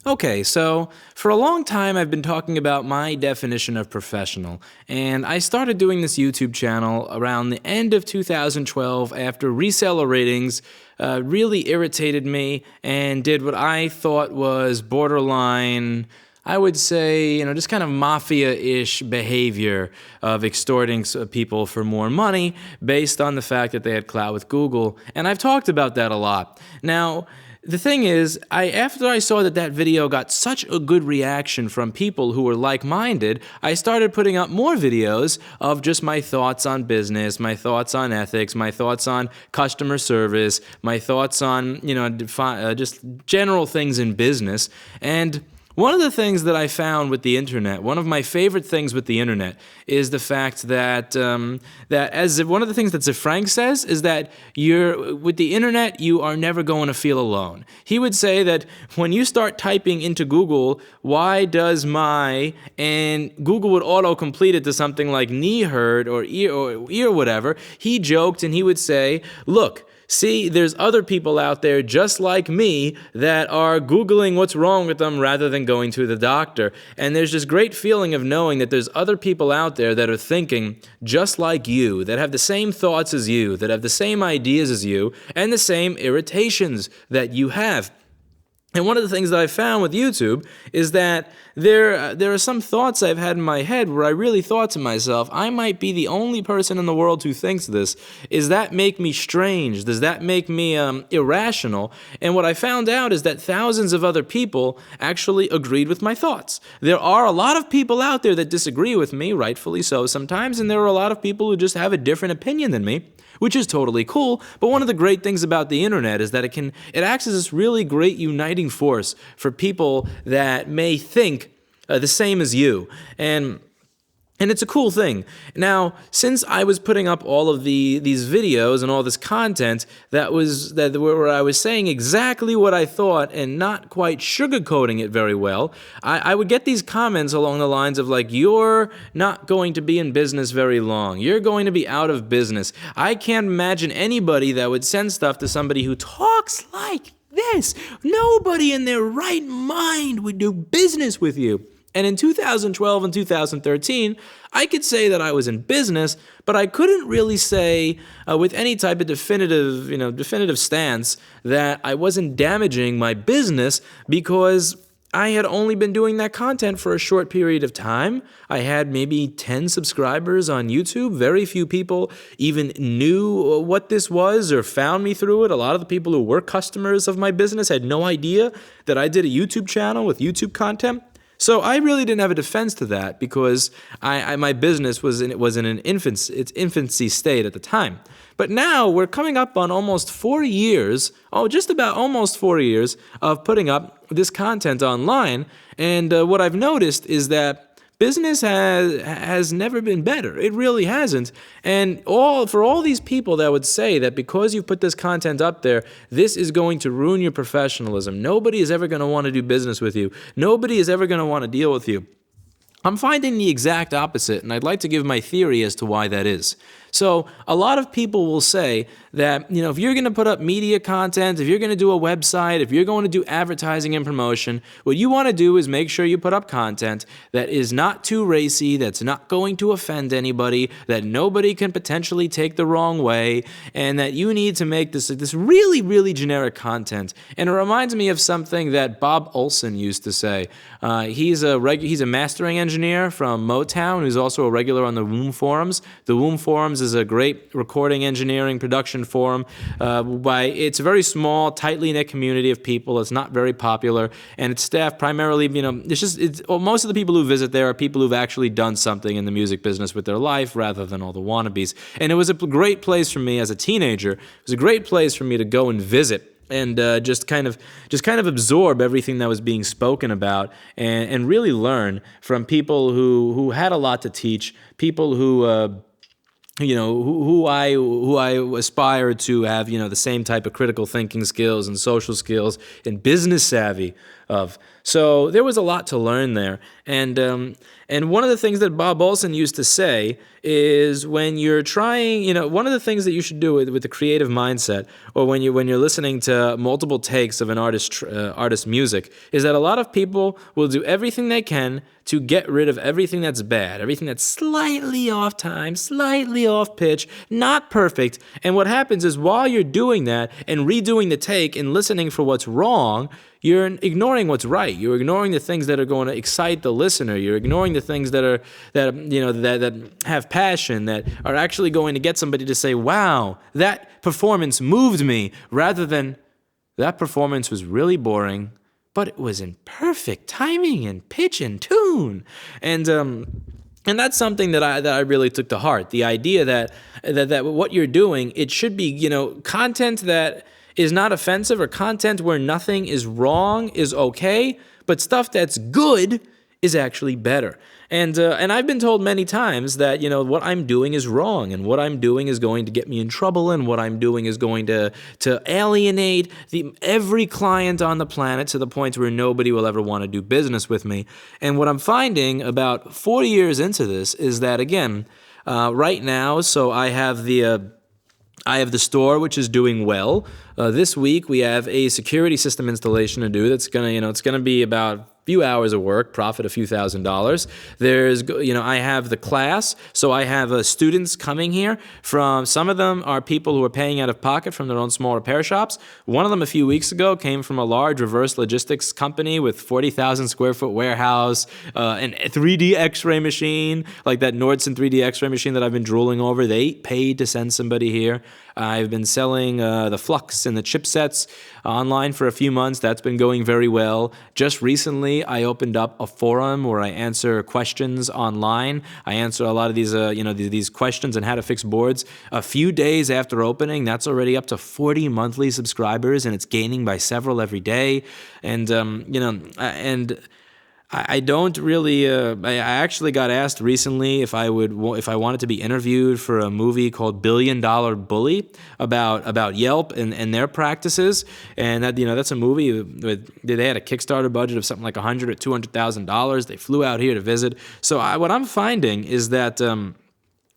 Okay, so for a long time I've been talking about my definition of professional, and I started doing this YouTube channel around the end of 2012 after reseller ratings really irritated me and did what I thought was borderline, I would say, just kind of mafia-ish behavior of extorting people for more money based on the fact that they had clout with Google, and I've talked about that a lot. Now, the thing is, after I saw that video got such a good reaction from people who were like-minded, I started putting up more videos of just my thoughts on business, my thoughts on ethics, my thoughts on customer service, my thoughts on, just general things in business. And one of the things that I found with the internet, one of my favorite things with the internet, is the fact that as one of the things that Frank says is that with the internet you are never going to feel alone. He would say that when you start typing into Google, why does my, and Google would auto-complete it to something like knee hurt or ear whatever. He joked and he would say, look, see, there's other people out there just like me that are Googling what's wrong with them rather than going to the doctor. And there's this great feeling of knowing that there's other people out there that are thinking just like you, that have the same thoughts as you, that have the same ideas as you, and the same irritations that you have. And one of the things that I found with YouTube is that there are some thoughts I've had in my head where I really thought to myself, I might be the only person in the world who thinks this. Does that make me strange? Does that make me irrational? And what I found out is that thousands of other people actually agreed with my thoughts. There are a lot of people out there that disagree with me, rightfully so sometimes, and there are a lot of people who just have a different opinion than me, which is totally cool. But one of the great things about the internet is that it acts as this really great uniting force for people that may think the same as you. And it's a cool thing. Now, since I was putting up all of these videos and all this content where I was saying exactly what I thought and not quite sugarcoating it very well, I would get these comments along the lines of like, you're not going to be in business very long. You're going to be out of business. I can't imagine anybody that would send stuff to somebody who talks like this. Nobody in their right mind would do business with you. And in 2012 and 2013, I could say that I was in business, but I couldn't really say with any type of definitive stance that I wasn't damaging my business because I had only been doing that content for a short period of time. I had maybe 10 subscribers on YouTube. Very few people even knew what this was or found me through it. A lot of the people who were customers of my business had no idea that I did a YouTube channel with YouTube content. So I really didn't have a defense to that because my business was in its infancy state at the time. But now we're coming up on almost 4 years, just about almost 4 years of putting up this content online. And what I've noticed is that business has never been better. It really hasn't. And for all these people that would say that because you put this content up there, this is going to ruin your professionalism. Nobody is ever going to want to do business with you. Nobody is ever going to want to deal with you. I'm finding the exact opposite, and I'd like to give my theory as to why that is. So a lot of people will say that, if you're going to put up media content, if you're going to do a website, if you're going to do advertising and promotion, what you want to do is make sure you put up content that is not too racy, that's not going to offend anybody, that nobody can potentially take the wrong way, and that you need to make this really, really generic content. And it reminds me of something that Bob Olson used to say. He's a mastering engineer from Motown, who's also a regular on the Womb Forums. The Womb Forums is a great recording engineering production forum. It's a very small, tightly knit community of people. It's not very popular, and it's staffed primarily. Most of the people who visit there are people who've actually done something in the music business with their life, rather than all the wannabes. And it was a great place for me as a teenager. It was a great place for me to go and visit and just kind of absorb everything that was being spoken about and really learn from people who had a lot to teach, people who who I aspire to have, the same type of critical thinking skills and social skills and business savvy of. So there was a lot to learn there. And one of the things that Bob Olson used to say is when you're trying, one of the things that you should do with the creative mindset, or when you're listening to multiple takes of an artist's music, is that a lot of people will do everything they can to get rid of everything that's bad, everything that's slightly off time, slightly off pitch, not perfect. And what happens is while you're doing that and redoing the take and listening for what's wrong, you're ignoring what's right. You're ignoring the things that are going to excite the listener. You're ignoring the things that have passion, that are actually going to get somebody to say, "Wow, that performance moved me," rather than that performance was really boring, but it was in perfect timing and pitch and tune. And that's something that I really took to heart. The idea that what you're doing, it should be, content that is not offensive, or content where nothing is wrong is okay, but stuff that's good is actually better. And I've been told many times that, what I'm doing is wrong, and what I'm doing is going to get me in trouble, and what I'm doing is going to alienate every client on the planet to the point where nobody will ever want to do business with me. And what I'm finding about 4 years into this is that, again, right now, so I have the store, which is doing well. This week we have a security system installation to do. That's gonna, it's gonna be about a few hours of work, profit a few $1,000s. There's, I have the class, so I have students coming here from. Some of them are people who are paying out of pocket from their own small repair shops. One of them a few weeks ago came from a large reverse logistics company with 40,000 square foot warehouse, an 3D X-ray machine, like that Nordson 3D X-ray machine that I've been drooling over. They paid to send somebody here. I've been selling the flux and the chipsets online for a few months. That's been going very well. Just recently, I opened up a forum where I answer questions online. I answer a lot of these, these questions on how to fix boards. A few days after opening, that's already up to 40 monthly subscribers, and it's gaining by several every day. And I don't really. I actually got asked recently if I wanted to be interviewed for a movie called $1 Billion Bully about Yelp and their practices, and that's a movie they had a Kickstarter budget of something like $100,000 or $200,000. They flew out here to visit. So what I'm finding is that.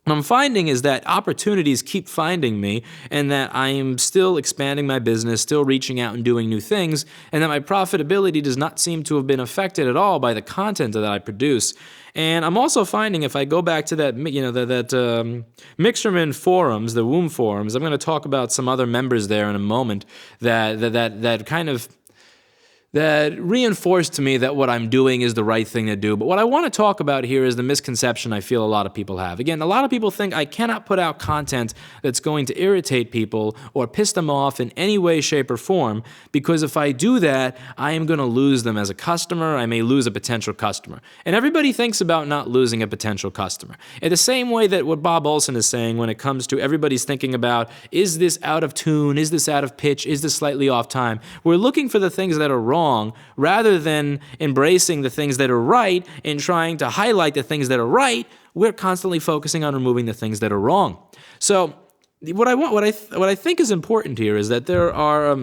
What I'm finding is that opportunities keep finding me, and that I am still expanding my business, still reaching out and doing new things, and that my profitability does not seem to have been affected at all by the content that I produce. And I'm also finding, if I go back to that, mixerman forums, the womb forums, I'm going to talk about some other members there in a moment that kind of that reinforced to me that what I'm doing is the right thing to do. But what I want to talk about here is the misconception I feel a lot of people have. Again, a lot of people think I cannot put out content that's going to irritate people or piss them off in any way, shape, or form, because if I do that, I am going to lose them as a customer. I may lose a potential customer. And everybody thinks about not losing a potential customer. In the same way that what Bob Olson is saying when it comes to everybody's thinking about, is this out of tune? Is this out of pitch? Is this slightly off time? We're looking for the things that are wrong, rather than embracing the things that are right and trying to highlight the things that are right. We're constantly focusing on removing the things that are wrong. So what I think is important here is that there are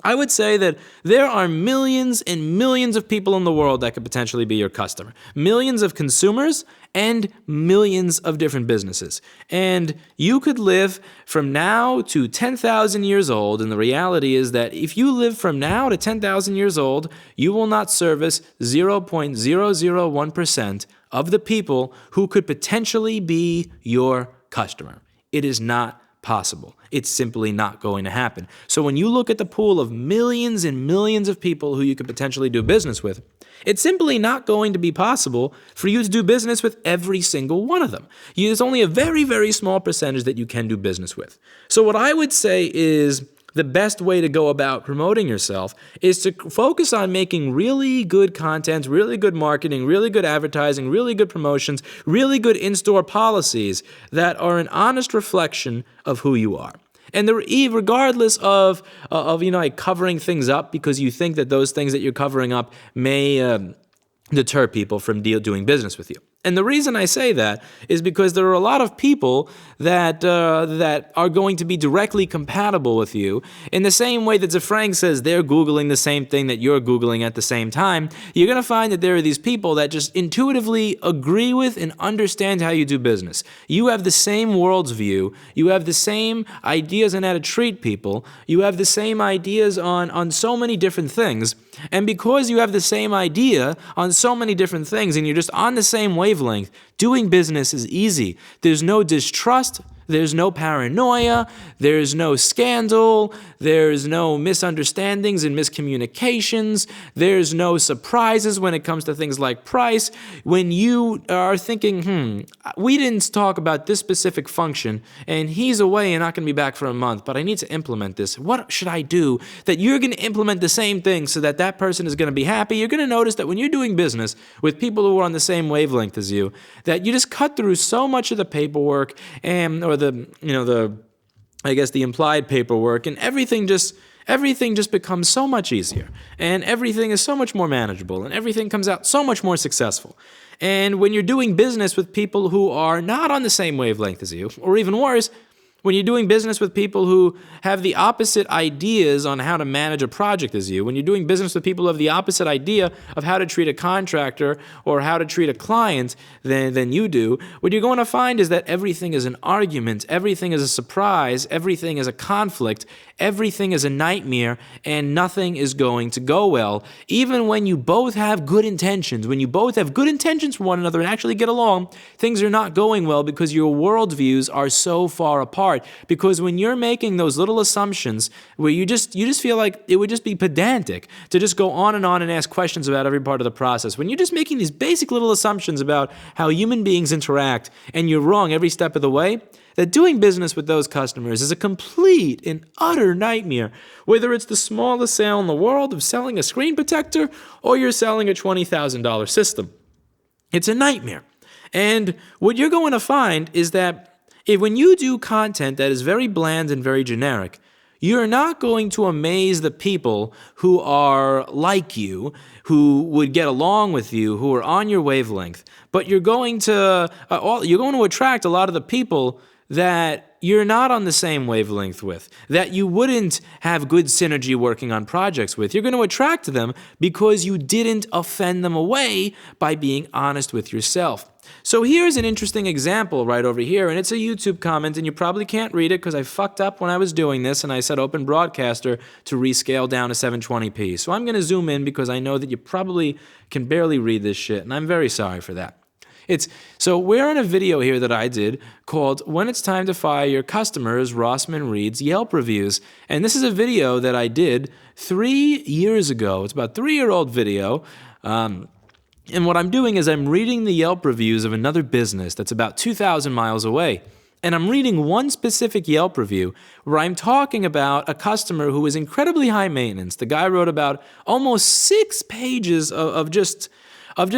I would say that there are millions and millions of people in the world that could potentially be your customer. Millions of consumers and millions of different businesses. And you could live from now to 10,000 years old, and the reality is that if you live from now to 10,000 years old, you will not service 0.001% of the people who could potentially be your customer. It is not possible. It's simply not going to happen. So when you look at the pool of millions and millions of people who you could potentially do business with, it's simply not going to be possible for you to do business with every single one of them. There's only a very, very small percentage that you can do business with. So what I would say is the best way to go about promoting yourself is to focus on making really good content, really good marketing, really good advertising, really good promotions, really good in-store policies that are an honest reflection of who you are. And regardless of covering things up because you think that those things that you're covering up may deter people from doing business with you. And the reason I say that is because there are a lot of people that are going to be directly compatible with you. In the same way that Zafrank says they're Googling the same thing that you're Googling at the same time, you're going to find that there are these people that just intuitively agree with and understand how you do business. You have the same world's view. You have the same ideas on how to treat people. You have the same ideas on so many different things. And because you have the same idea on so many different things and you're just on the same wavelength, doing business is easy. There's no distrust. There's no paranoia, there's no scandal, there's no misunderstandings and miscommunications, there's no surprises when it comes to things like price. When you are thinking, we didn't talk about this specific function, and he's away and not going to be back for a month, but I need to implement this. What should I do? That you're going to implement the same thing so that that person is going to be happy. You're going to notice that when you're doing business with people who are on the same wavelength as you, that you just cut through so much of the paperwork or the implied paperwork, and everything just becomes so much easier, and everything is so much more manageable, and everything comes out so much more successful. And when you're doing business with people who are not on the same wavelength as you, or even worse, when you're doing business with people who have the opposite ideas on how to manage a project as you, when you're doing business with people who have the opposite idea of how to treat a contractor or how to treat a client than you do, what you're going to find is that everything is an argument, everything is a surprise, everything is a conflict, everything is a nightmare, and nothing is going to go well. Even when you both have good intentions, when you both have good intentions for one another and actually get along, things are not going well because your worldviews are so far apart. Because when you're making those little assumptions where you just feel like it would just be pedantic to just go on and ask questions about every part of the process, when you're just making these basic little assumptions about how human beings interact and you're wrong every step of the way, that doing business with those customers is a complete and utter nightmare. Whether it's the smallest sale in the world of selling a screen protector or you're selling a $20,000 system, it's a nightmare. And what you're going to find is that when you do content that is very bland and very generic, you're not going to amaze the people who are like you, who would get along with you, who are on your wavelength. But you're going to attract a lot of the people that you're not on the same wavelength with, that you wouldn't have good synergy working on projects with. You're going to attract them because you didn't offend them away by being honest with yourself. So here's an interesting example right over here, and it's a YouTube comment, and you probably can't read it because I fucked up when I was doing this, and I said Open Broadcaster to rescale down to 720p. So I'm going to zoom in because I know that you probably can barely read this shit, and I'm very sorry for that. So we're in a video here that I did called When It's Time to Fire Your Customers, Rossman Reads Yelp Reviews. And this is a video that I did 3 years ago. It's about a 3-year-old video. And what I'm doing is I'm reading the Yelp reviews of another business that's about 2,000 miles away. And I'm reading one specific Yelp review where I'm talking about a customer who is incredibly high maintenance. The guy wrote about almost 6 pages of just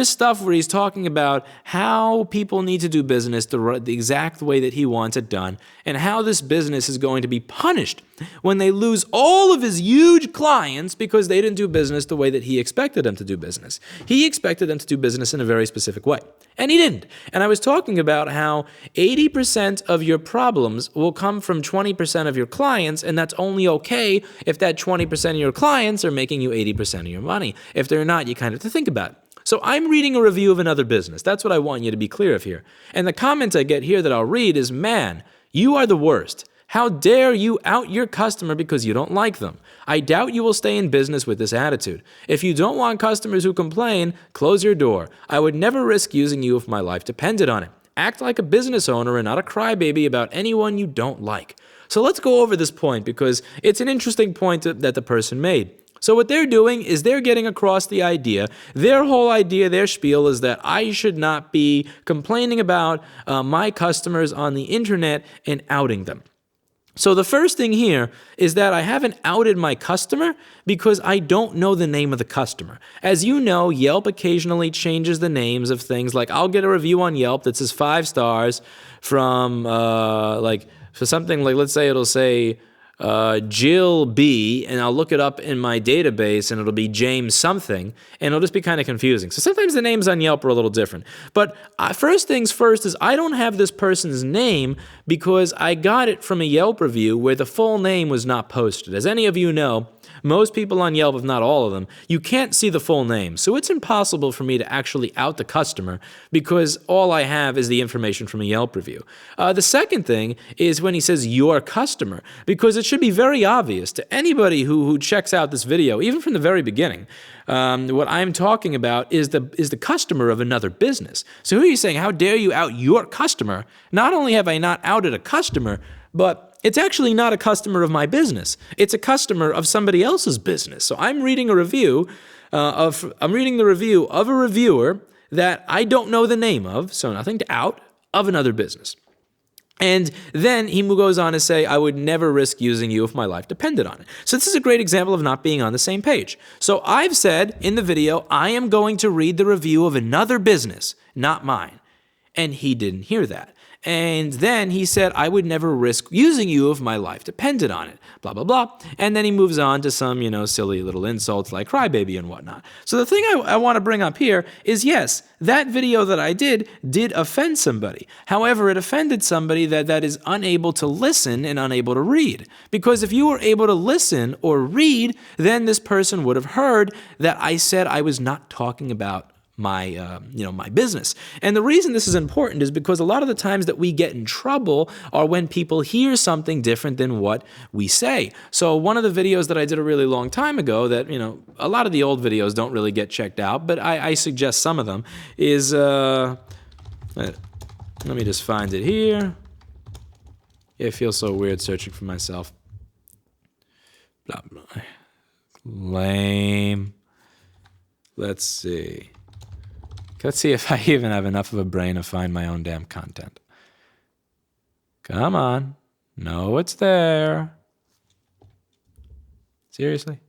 stuff where he's talking about how people need to do business the exact way that he wants it done, and how this business is going to be punished when they lose all of his huge clients because they didn't do business the way that he expected them to do business. He expected them to do business in a very specific way, and he didn't. And I was talking about how 80% of your problems will come from 20% of your clients, and that's only okay if that 20% of your clients are making you 80% of your money. If they're not, you kind of have to think about it. So I'm reading a review of another business. That's what I want you to be clear of here. And the comment I get here that I'll read is, "Man, you are the worst. How dare you out your customer because you don't like them? I doubt you will stay in business with this attitude. If you don't want customers who complain, close your door. I would never risk using you if my life depended on it. Act like a business owner and not a crybaby about anyone you don't like." So let's go over this point because it's an interesting point that the person made. So what they're doing is they're getting across the idea. Their whole idea, their spiel is that I should not be complaining about my customers on the internet and outing them. So the first thing here is that I haven't outed my customer because I don't know the name of the customer. As you know, Yelp occasionally changes the names of things. Like I'll get a review on Yelp that says 5 stars from for something like, let's say it'll say Jill B, and I'll look it up in my database, and it'll be James something, and it'll just be kind of confusing. So sometimes the names on Yelp are a little different. But first things first is I don't have this person's name because I got it from a Yelp review where the full name was not posted. As any of you know, most people on Yelp, if not all of them, you can't see the full name. So it's impossible for me to actually out the customer because all I have is the information from a Yelp review. The second thing is when he says your customer, because it should be very obvious to anybody who checks out this video, even from the very beginning, what I'm talking about is the customer of another business. So who are you saying, how dare you out your customer? Not only have I not outed a customer, but it's actually not a customer of my business. It's a customer of somebody else's business. So I'm reading a review of a reviewer that I don't know the name of, so nothing to out, of another business. And then he goes on to say, I would never risk using you if my life depended on it. So this is a great example of not being on the same page. So I've said in the video, I am going to read the review of another business, not mine. And he didn't hear that. And then he said, I would never risk using you if my life depended on it, blah, blah, blah. And then he moves on to some, silly little insults like crybaby and whatnot. So the thing I want to bring up here is, yes, that video that I did offend somebody. However, it offended somebody that is unable to listen and unable to read. Because if you were able to listen or read, then this person would have heard that I said I was not talking about my business. And the reason this is important is because a lot of the times that we get in trouble are when people hear something different than what we say. So one of the videos that I did a really long time ago that, a lot of the old videos don't really get checked out, but I suggest some of them is, let me just find it here. It feels so weird searching for myself. Blah, blah. Lame. Let's see. Let's see if I even have enough of a brain to find my own damn content. Come on. No, it's there. Seriously?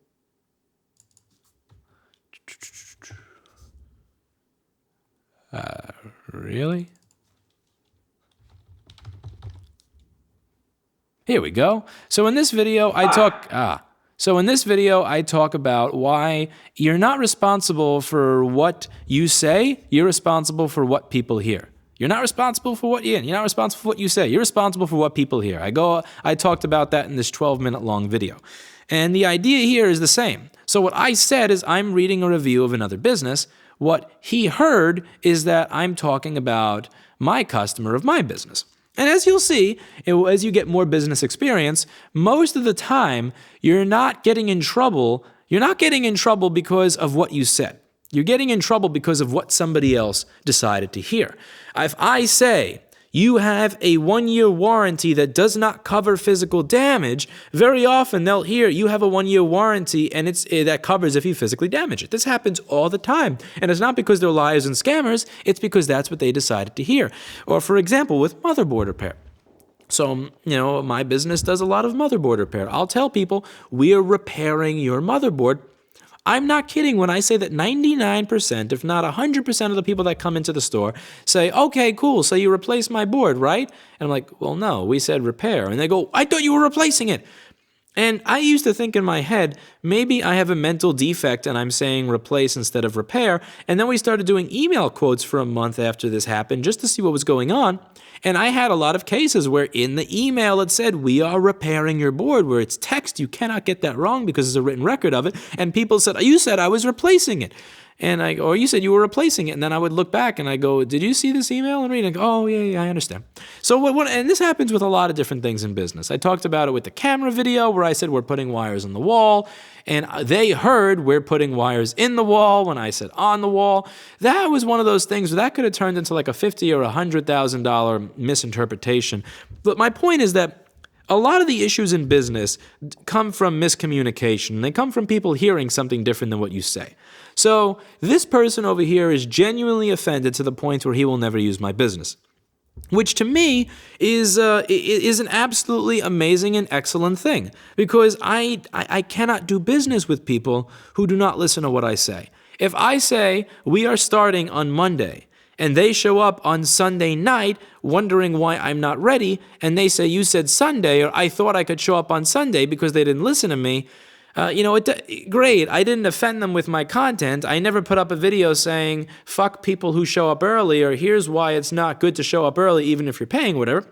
Really? Here we go. So in this video, I talk about why you're not responsible for what you say, you're responsible for what people hear. You're not responsible for you're not responsible for what you say, you're responsible for what people hear. I talked about that in this 12-minute long video. And the idea here is the same. So what I said is I'm reading a review of another business. What he heard is that I'm talking about my customer of my business. And as you'll see, as you get more business experience, most of the time, you're not getting in trouble. You're not getting in trouble because of what you said. You're getting in trouble because of what somebody else decided to hear. If I say, you have a 1-year warranty that does not cover physical damage, very often they'll hear you have a 1-year warranty and that covers if you physically damage it. This happens all the time. And it's not because they're liars and scammers, it's because that's what they decided to hear. Or for example, with motherboard repair. So, my business does a lot of motherboard repair. I'll tell people, we are repairing your motherboard. I'm not kidding when I say that 99%, if not 100% of the people that come into the store say, okay, cool, so you replaced my board, right? And I'm like, well, no, we said repair. And they go, I thought you were replacing it. And I used to think in my head, maybe I have a mental defect and I'm saying replace instead of repair. And then we started doing email quotes for a month after this happened just to see what was going on. And I had a lot of cases where in the email it said, we are repairing your board, where it's text. You cannot get that wrong because there's a written record of it. And people said, you said I was replacing it. Or you said you were replacing it. And then I would look back and I go, did you see this email? And read it. Oh, yeah, I understand. So and this happens with a lot of different things in business. I talked about it with the camera video where I said we're putting wires on the wall. And they heard we're putting wires in the wall when I said on the wall. That was one of those things that could have turned into like a $50,000 or $100,000 misinterpretation. But my point is that a lot of the issues in business come from miscommunication. They come from people hearing something different than what you say. So this person over here is genuinely offended to the point where he will never use my business, which to me is an absolutely amazing and excellent thing, because I cannot do business with people who do not listen to what I say. If I say we are starting on Monday, and they show up on Sunday night wondering why I'm not ready, and they say, you said Sunday, or I thought I could show up on Sunday because they didn't listen to me, great. I didn't offend them with my content. I never put up a video saying, fuck people who show up early, or here's why it's not good to show up early even if you're paying, whatever.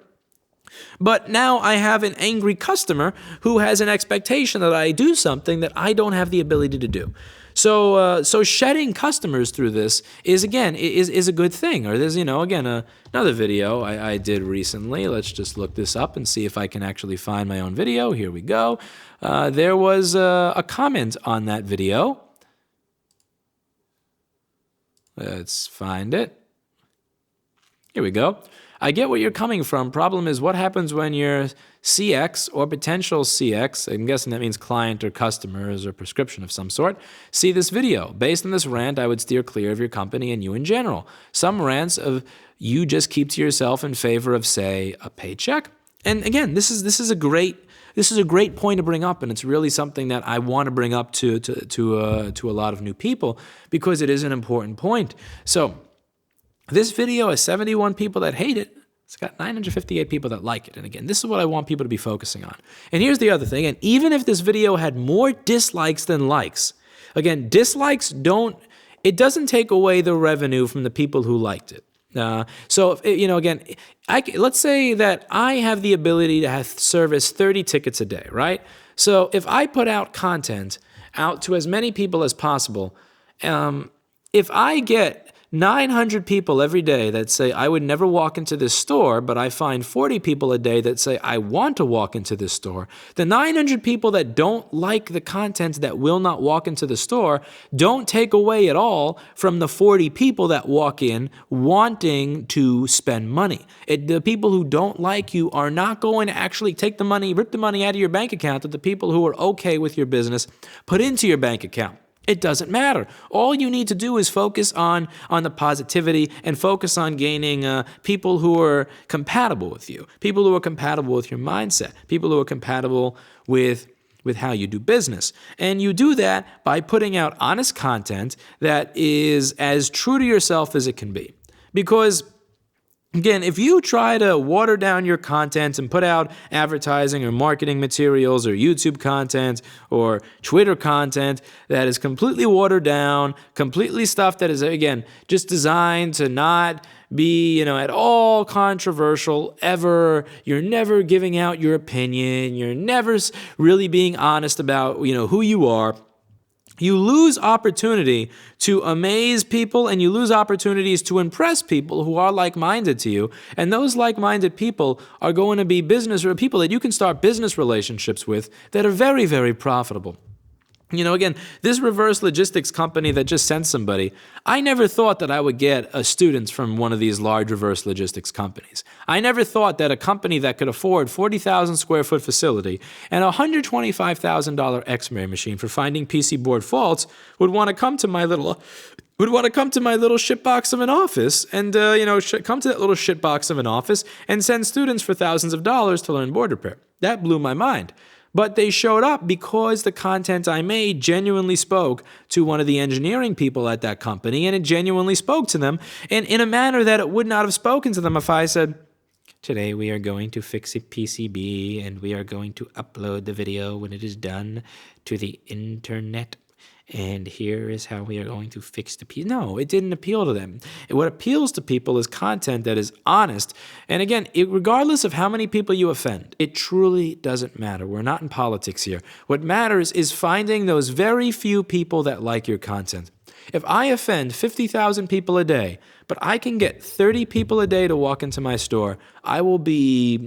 But now I have an angry customer who has an expectation that I do something that I don't have the ability to do. So shedding customers through this is a good thing. Or there's, another video I did recently. Let's just look this up and see if I can actually find my own video. Here we go. There was a comment on that video. Let's find it. Here we go. I get where you're coming from. Problem is, what happens when your CX or potential CX, I'm guessing that means client or customers or prescription of some sort, see this video. Based on this rant, I would steer clear of your company and you in general. Some rants of you just keep to yourself in favor of, say, a paycheck. And again, this is a great point to bring up, and it's really something that I want to bring up to a lot of new people because it is an important point. So this video has 71 people that hate it. It's got 958 people that like it. And again, this is what I want people to be focusing on. And here's the other thing. And even if this video had more dislikes than likes, again, dislikes doesn't take away the revenue from the people who liked it. Let's say that I have the ability to service 30 tickets a day, right? So if I put out content out to as many people as possible, if I get 900 people every day that say, I would never walk into this store, but I find 40 people a day that say, I want to walk into this store. The 900 people that don't like the content that will not walk into the store don't take away at all from the 40 people that walk in wanting to spend money. The people who don't like you are not going to actually take the money, rip the money out of your bank account that the people who are okay with your business put into your bank account. It doesn't matter. All you need to do is focus on the positivity and focus on gaining people who are compatible with you, people who are compatible with your mindset, people who are compatible with how you do business. And you do that by putting out honest content that is as true to yourself as it can be. Because again, if you try to water down your content and put out advertising or marketing materials or YouTube content or Twitter content that is completely watered down, completely stuff that is, again, just designed to not be, at all controversial ever, you're never giving out your opinion, you're never really being honest about, who you are, you lose opportunity to amaze people and you lose opportunities to impress people who are like-minded to you. And those like-minded people are going to be people that you can start business relationships with that are very, very profitable. Again, this reverse logistics company that just sent somebody, I never thought that I would get students from one of these large reverse logistics companies. I never thought that a company that could afford 40,000 square foot facility and a $125,000 X-ray machine for finding PC board faults would want to come to my little shitbox of an office and, come to that little shitbox of an office and send students for thousands of dollars to learn board repair. That blew my mind. But they showed up because the content I made genuinely spoke to one of the engineering people at that company, and it genuinely spoke to them in a manner that it would not have spoken to them if I said, today we are going to fix a PCB and we are going to upload the video when it is done to the internet. And here is how we are going to fix the piece. No, it didn't appeal to them. What appeals to people is content that is honest. And again, regardless of how many people you offend, it truly doesn't matter. We're not in politics here. What matters is finding those very few people that like your content. If I offend 50,000 people a day, but I can get 30 people a day to walk into my store, I will be,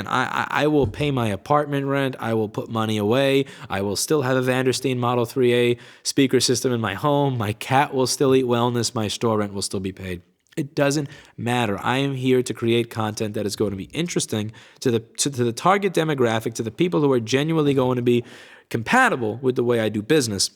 I will pay my apartment rent, I will put money away, I will still have a Vandersteen Model 3A speaker system in my home, my cat will still eat wellness, my store rent will still be paid. It doesn't matter. I am here to create content that is going to be interesting to the target demographic, to the people who are genuinely going to be compatible with the way I do business.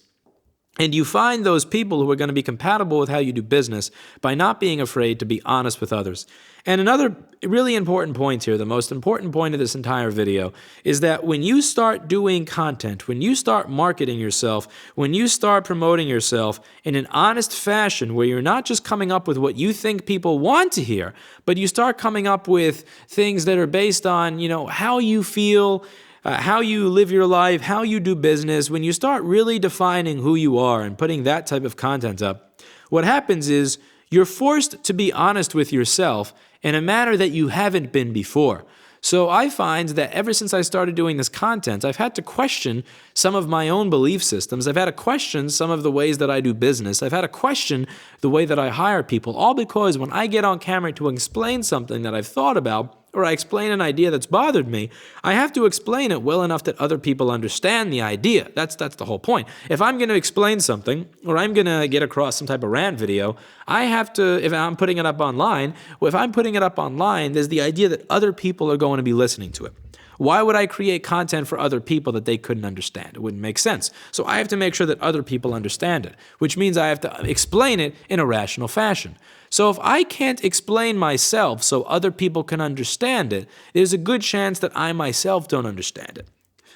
And you find those people who are going to be compatible with how you do business by not being afraid to be honest with others. And another really important point here, the most important point of this entire video, is that when you start doing content, when you start marketing yourself, when you start promoting yourself in an honest fashion where you're not just coming up with what you think people want to hear, but you start coming up with things that are based on, how you feel, how you live your life, how you do business, when you start really defining who you are and putting that type of content up, what happens is you're forced to be honest with yourself in a manner that you haven't been before. So I find that ever since I started doing this content, I've had to question some of my own belief systems. I've had to question some of the ways that I do business. I've had to question the way that I hire people, all because when I get on camera to explain something that I've thought about, or I explain an idea that's bothered me, I have to explain it well enough that other people understand the idea. That's the whole point. If I'm going to explain something, or I'm going to get across some type of rant video, I have to, if I'm putting it up online, there's the idea that other people are going to be listening to it. Why would I create content for other people that they couldn't understand? It wouldn't make sense. So I have to make sure that other people understand it, which means I have to explain it in a rational fashion. So if I can't explain myself so other people can understand it, there's a good chance that I myself don't understand it.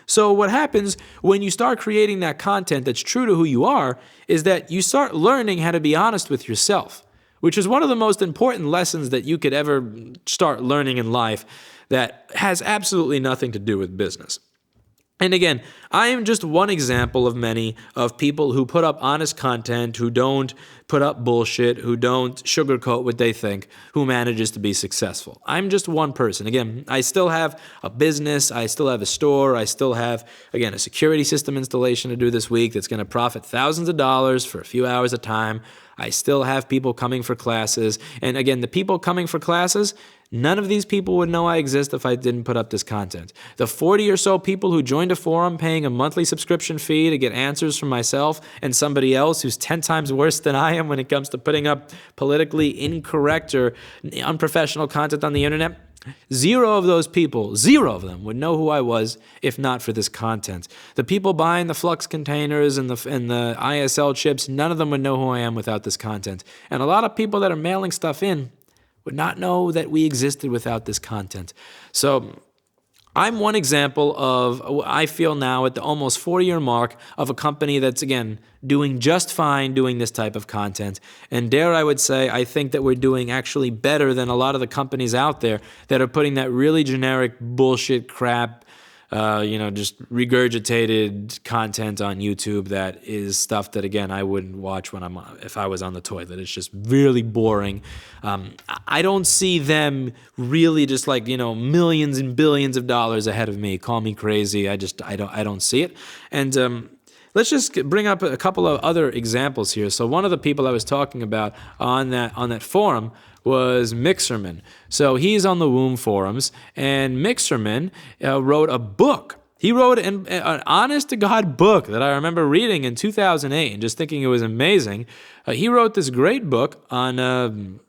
So what happens when you start creating that content that's true to who you are is that you start learning how to be honest with yourself, which is one of the most important lessons that you could ever start learning in life that has absolutely nothing to do with business. And again, I am just one example of many of people who put up honest content, who don't put up bullshit, who don't sugarcoat what they think, who manages to be successful. I'm just one person. Again, I still have a business, I still have a store, I still have, again, a security system installation to do this week that's going to profit thousands of dollars for a few hours a time. I still have people coming for classes. And again, the people coming for classes, none of these people would know I exist if I didn't put up this content. The 40 or so people who joined a forum paying a monthly subscription fee to get answers from myself and somebody else who's 10 times worse than I am when it comes to putting up politically incorrect or unprofessional content on the internet, zero of those people, zero of them would know who I was if not for this content. The people buying the flux containers and the ISL chips, none of them would know who I am without this content. And a lot of people that are mailing stuff in would not know that we existed without this content. So I'm one example of, I feel now at the almost 4-year mark of a company that's, again, doing just fine doing this type of content. And dare I would say, I think that we're doing actually better than a lot of the companies out there that are putting that really generic bullshit crap, just regurgitated content on YouTube that is stuff that, again, I wouldn't watch if I was on the toilet. It's just really boring. I don't see them really just millions and billions of dollars ahead of me. Call me crazy. I don't see it. And let's just bring up a couple of other examples here. So one of the people I was talking about on that forum was Mixerman. So he's on the Womb forums, and Mixerman wrote a book. He wrote an honest-to-God book that I remember reading in 2008 and just thinking it was amazing. He wrote this great book on a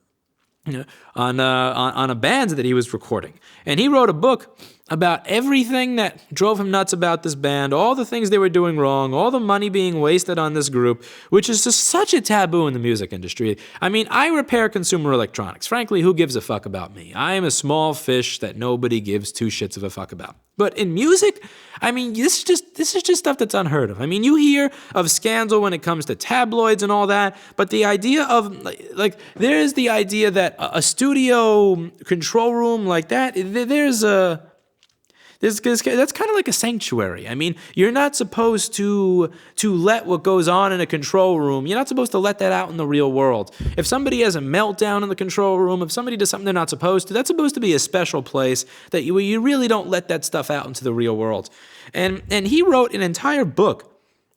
band that he was recording. And he wrote a book about everything that drove him nuts about this band, all the things they were doing wrong, all the money being wasted on this group, which is just such a taboo in the music industry. I mean, I repair consumer electronics. Frankly, who gives a fuck about me? I am a small fish that nobody gives two shits of a fuck about. But in music, I mean, this is just stuff that's unheard of. I mean, you hear of scandal when it comes to tabloids and all that, but the idea of, there is the idea that a studio control room like that, that's kind of like a sanctuary. I mean, you're not supposed to let what goes on in a control room, you're not supposed to let that out in the real world. If somebody has a meltdown in the control room, if somebody does something they're not supposed to, that's supposed to be a special place that you really don't let that stuff out into the real world. And he wrote an entire book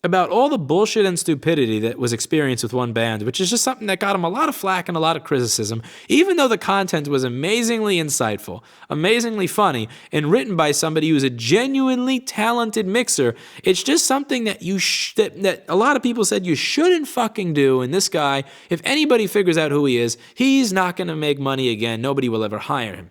about all the bullshit and stupidity that was experienced with one band, which is just something that got him a lot of flack and a lot of criticism, even though the content was amazingly insightful, amazingly funny, and written by somebody who's a genuinely talented mixer. It's just something that that a lot of people said you shouldn't fucking do, and this guy, if anybody figures out who he is, he's not going to make money again. Nobody will ever hire him.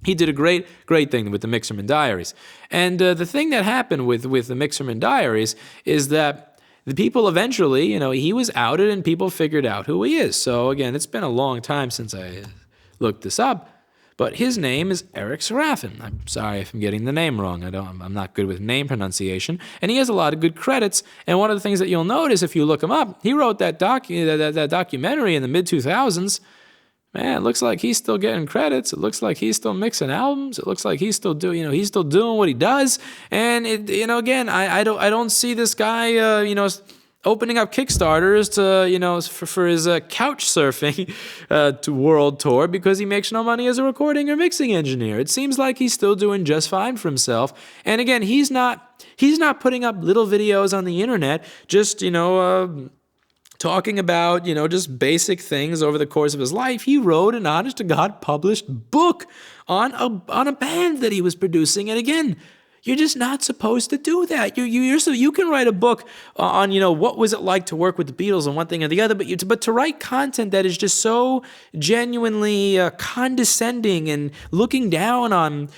He did a great thing with the Mixerman Diaries. And the thing that happened with the Mixerman Diaries is that the people eventually, he was outed and people figured out who he is. So again, it's been a long time since I looked this up, but his name is Eric Serafin. I'm sorry if I'm getting the name wrong. I'm not good with name pronunciation, and he has a lot of good credits. And one of the things that you'll notice if you look him up, he wrote that documentary in the mid-2000s. Man, it looks like he's still getting credits. It looks like he's still mixing albums. It looks like he's still doing, he's still doing what he does. And again, I don't see this guy, opening up Kickstarters to, for his couch surfing to world tour because he makes no money as a recording or mixing engineer. It seems like he's still doing just fine for himself. And again, he's not putting up little videos on the internet, just, talking about, just basic things over the course of his life. He wrote an honest-to-God published book on a band that he was producing. And again, you're just not supposed to do that. You can write a book on, what was it like to work with the Beatles and one thing or the other, but to write content that is just so genuinely condescending and looking down on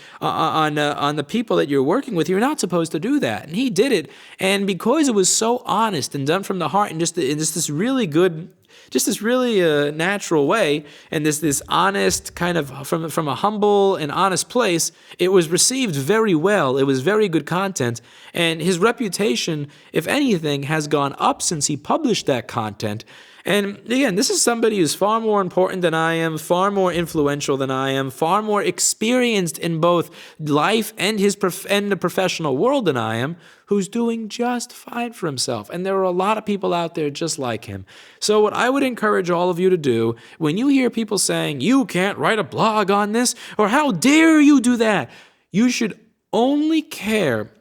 the people that you're working with, you're not supposed to do that. And he did it, and because it was so honest and done from the heart and just this really good. Just this really natural way, and this honest kind of from a humble and honest place, it was received very well. It was very good content, and his reputation, if anything, has gone up since he published that content. And again, this is somebody who's far more important than I am, far more influential than I am, far more experienced in both life and the professional world than I am, who's doing just fine for himself. And there are a lot of people out there just like him. So what I would encourage all of you to do, when you hear people saying, you can't write a blog on this, or how dare you do that, you should only care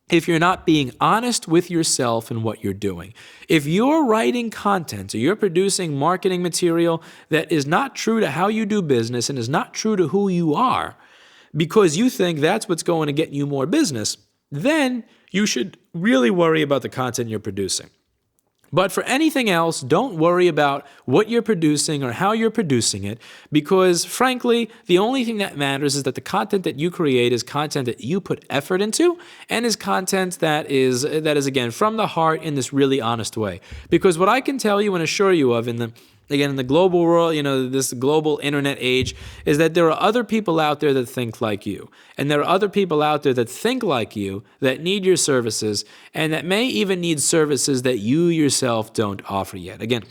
if you're not being honest with yourself and what you're doing. If you're writing content or you're producing marketing material that is not true to how you do business and is not true to who you are, because you think that's what's going to get you more business, then you should really worry about the content you're producing. But for anything else, don't worry about what you're producing or how you're producing it, because frankly, the only thing that matters is that the content that you create is content that you put effort into and is content that is again, from the heart in this really honest way. Because what I can tell you and assure you of in the global world, this global internet age, is that there are other people out there that think like you. And there are other people out there that think like you, that need your services, and that may even need services that you yourself don't offer yet. Again,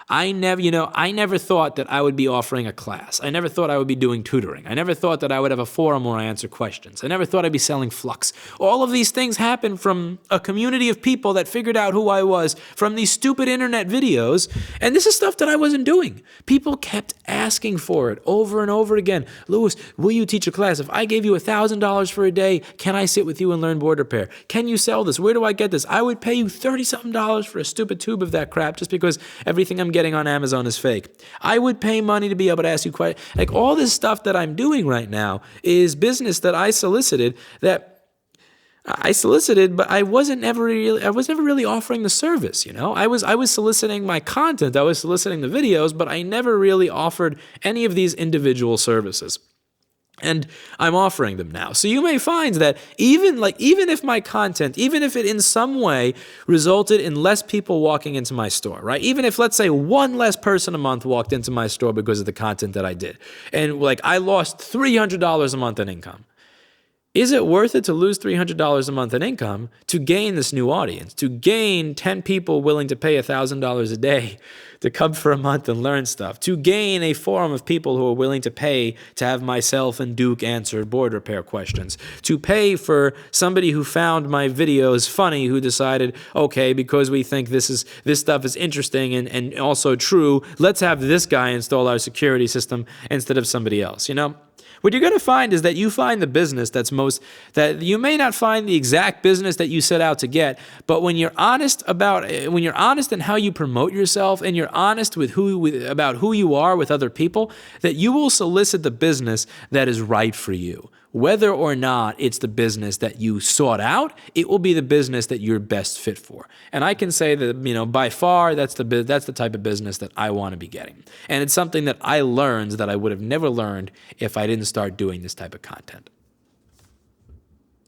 I never thought that I would be offering a class. I never thought I would be doing tutoring. I never thought that I would have a forum where I answer questions. I never thought I'd be selling flux. All of these things happened from a community of people that figured out who I was from these stupid internet videos. And this is stuff that I wasn't doing. People kept asking for it over and over again. Louis, will you teach a class? If I gave you $1,000 for a day, can I sit with you and learn board repair? Can you sell this? Where do I get this? I would pay you $30-something for a stupid tube of that crap just because everything I'm getting on Amazon is fake. I would pay money to be able to ask you questions. Like all this stuff that I'm doing right now is business that I solicited, but I was never really offering the service, I was soliciting my content, I was soliciting the videos, but I never really offered any of these individual services. And I'm offering them now. So you may find that even if my content, even if it in some way resulted in less people walking into my store, right? Even if, let's say, one less person a month walked into my store because of the content that I did, and I lost $300 a month in income. Is it worth it to lose $300 a month in income to gain this new audience, to gain 10 people willing to pay $1,000 a day to come for a month and learn stuff, to gain a forum of people who are willing to pay to have myself and Duke answer board repair questions, to pay for somebody who found my videos funny, who decided, okay, because we think this stuff is interesting and also true, let's have this guy install our security system instead of somebody else, What you're going to find is that you find the business that you may not find the exact business that you set out to get, but when you're honest in how you promote yourself and you're honest about who you are with other people, that you will solicit the business that is right for you. Whether or not it's the business that you sought out, it will be the business that you're best fit for. And I can say that, by far, that's the type of business that I want to be getting. And it's something that I learned that I would have never learned if I didn't start doing this type of content.